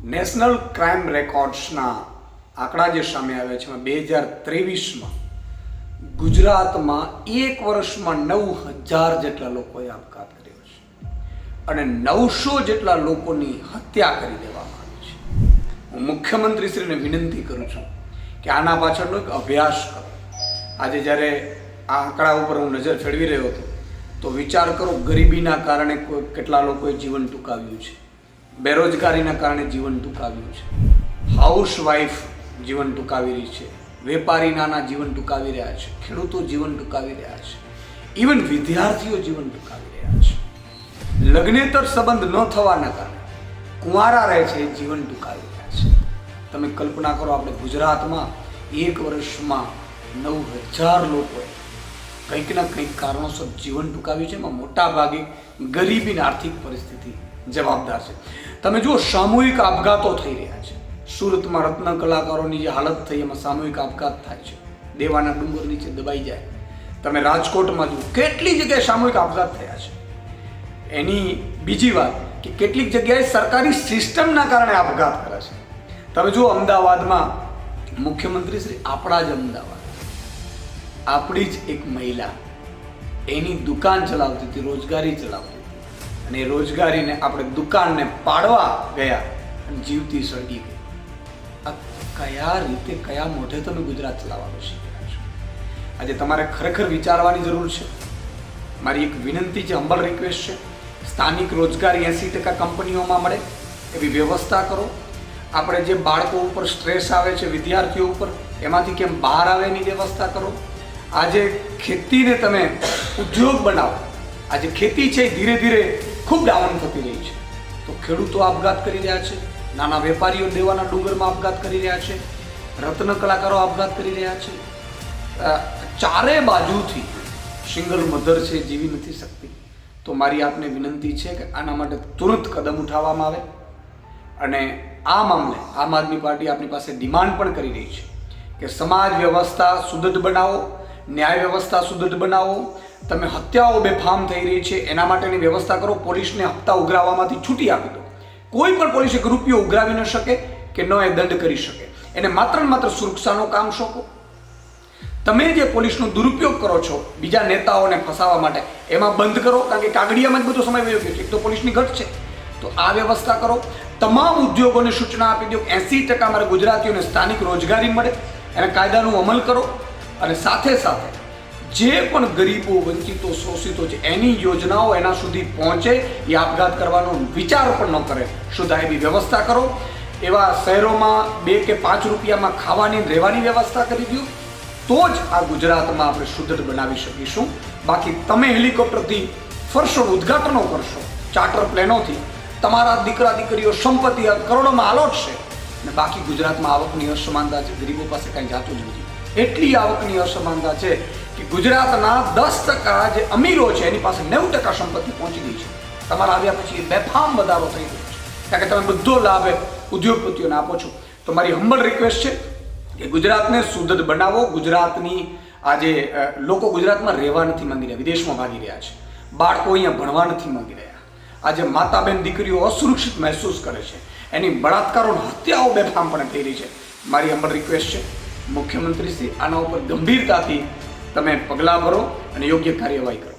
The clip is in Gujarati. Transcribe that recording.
નેશનલ ક્રાઇમ રેકોર્ડ્સના આંકડા જે સામે આવ્યા છે 2023માં ગુજરાતમાં એક વર્ષમાં 9000 જેટલા લોકોએ આપઘાત કર્યો છે અને 900 જેટલા લોકોની હત્યા કરી દેવામાં આવી છે. હું મુખ્યમંત્રીશ્રીને વિનંતી કરું છું કે આના પાછળનો એક અભ્યાસ કરો. આજે જ્યારે આ આંકડા ઉપર હું નજર ફેરવી રહ્યો હતો તો વિચાર કરો, ગરીબીના કારણે કેટલા લોકોએ જીવન ટૂંકાવ્યું છે, બેરોજગારીના કારણે જીવન ટૂંકાવ્યું છે, હાઉસવાઈફ જીવન ટૂંકાવી રહી છે, વેપારી નાના જીવન ટૂંકાવી રહ્યા છે, ખેડૂતો જીવન ટૂંકાવી રહ્યા છે, ઇવન વિદ્યાર્થીઓ જીવન ટૂંકાવી રહ્યા છે. લગ્નેતર સંબંધ ન થવાના કારણે કુંવારા રહે છે, જીવન ટૂંકાવી રહ્યા છે. તમે કલ્પના કરો, આપણે ગુજરાતમાં એક વર્ષમાં 9000 લોકોએ કંઈક ના કંઈક કારણોસર જીવન ટૂંકાવ્યું છે. એમાં મોટા ભાગે ગરીબીની આર્થિક પરિસ્થિતિ જવાબદાર છે. તમે જુઓ, સામૂહિક આપઘાતો થઈ રહ્યા છે. સુરતમાં રત્ન કલાકારોની જે હાલત થઈ એમાં સામૂહિક આપઘાત થાય છે, દેવાના ડુંગર નીચે દબાઈ જાય. તમે રાજકોટમાં જુઓ, કેટલી જગ્યાએ સામૂહિક આપઘાત થયા છે. એની બીજી વાત કે કેટલીક જગ્યાએ સરકારી સિસ્ટમના કારણે આપઘાત કરે છે. તમે જુઓ, અમદાવાદમાં મુખ્યમંત્રી શ્રી આપણા જ અમદાવાદ, આપણી જ એક મહિલા એની દુકાન ચલાવતી હતી, રોજગારી ચલાવતી હતી, અને એ રોજગારીને આપણે દુકાનને પાડવા ગયા અને જીવતી સળગી ગઈ. આ કયા રીતે, કયા મોઢે તમે ગુજરાત ચલાવવાનું શીખી રહ્યા છો? આજે તમારે ખરેખર વિચારવાની જરૂર છે. મારી એક વિનંતી છે, હમ્બલ રિક્વેસ્ટ છે, સ્થાનિક રોજગારી 80% કંપનીઓમાં મળે એવી વ્યવસ્થા કરો. આપણે જે બાળકો ઉપર સ્ટ્રેસ આવે છે, વિદ્યાર્થીઓ ઉપર, એમાંથી કેમ બહાર આવે એની વ્યવસ્થા કરો. આજે ખેતીને તમે ઉદ્યોગ બનાવો. આજે ખેતી છે ધીરે ધીરે ખૂબ ડાઉન થતી રહી છે, તો ખેડૂતો આપઘાત કરી રહ્યા છે, નાના વેપારીઓ દેવાના ડુંગરમાં આપઘાત કરી રહ્યા છે, રત્ન કલાકારો આપઘાત કરી રહ્યા છે. ચારે બાજુથી સિંગલ મધર છે, જીવી નથી શકતી. તો મારી આપને વિનંતી છે કે આના માટે તુરંત કદમ ઉઠાવવામાં આવે. અને આ મામલે આમ આદમી પાર્ટી આપની પાસે ડિમાન્ડ પણ કરી રહી છે કે સમાજ વ્યવસ્થા સુદૃઢ બનાવો, ન્યાય વ્યવસ્થા સુદૃઢ બનાવો. તમે હત્યાઓ બેફામ થઈ રહી છે એના માટેની વ્યવસ્થા કરો. પોલીસને હપ્તા ઉઘરાવવામાંથી છૂટી આપી દો. કોઈ પણ પોલીસ એક રૂપિયો ઉઘરાવી ન શકે કે ન એ દંડ કરી શકે. એને માત્ર ને માત્ર સુરક્ષાનું કામ સોંપો. તમે જે પોલીસનો દુરુપયોગ કરો છો બીજા નેતાઓને ફસાવવા માટે, એમાં બંધ કરો, કારણ કે કાગડિયામાં જ બધો સમય વયો ગયો છે. એક તો પોલીસની ઘટ છે, તો આ વ્યવસ્થા કરો. તમામ ઉદ્યોગોને સૂચના આપી દો 80% અમારા ગુજરાતીઓને સ્થાનિક રોજગારી મળે, એના કાયદાનું અમલ કરો. અને સાથે સાથે જે પણ ગરીબો, વંચિતો, શોષિતો છે એની યોજનાઓ એના સુધી પહોંચે, એ આપઘાત કરવાનો વિચાર પણ ન કરે, શુદ્ધ એવી વ્યવસ્થા કરો. એવા શહેરોમાં 2 કે 5 રૂપિયામાં ખાવાની રહેવાની વ્યવસ્થા કરી દો. તો જ આ ગુજરાતમાં આપણે સુદૃઢ બનાવી શકીશું. બાકી તમે હેલિકોપ્ટરથી ફરશો, ઉદ્ઘાટનો કરશો, ચાર્ટર પ્લેનોથી, તમારા દીકરા દીકરીઓ સંપત્તિ કરોડોમાં આલોટશે, અને બાકી ગુજરાતમાં આવકની અસમાનતા છે, ગરીબો પાસે કાંઈ જાતું જ નથી. એટલી આવકની અસમાનતા છે કે ગુજરાતના 10% જે અમીરો છે એની પાસે 90% સંપત્તિ પહોંચી ગઈ છે. તમારા આવ્યા પછી બેફામ વધારો થઈ ગયો છે, કારણ કે તમે બધો લાભ ઉદ્યોગપતિઓને આપો છો. તો મારી હમ્બલ રિક્વેસ્ટ છે કે ગુજરાતને સુદૃઢ બનાવો. ગુજરાતની આજે લોકો ગુજરાતમાં રહેવા નથી માંગી રહ્યા, વિદેશમાં ભાગી રહ્યા છે. બાળકો અહીંયા ભણવા નથી માંગી રહ્યા. આજે માતા બેન દીકરીઓ અસુરક્ષિત મહેસૂસ કરે છે, એની બળાત્કારો, હત્યાઓ બેફામપણે થઈ રહી છે. મારી હમ્બલ રિક્વેસ્ટ છે, મુખ્યમંત્રીશ્રી આના ઉપર ગંભીરતાથી તમે પગલાં ભરો અને યોગ્ય કાર્યવાહી કરો.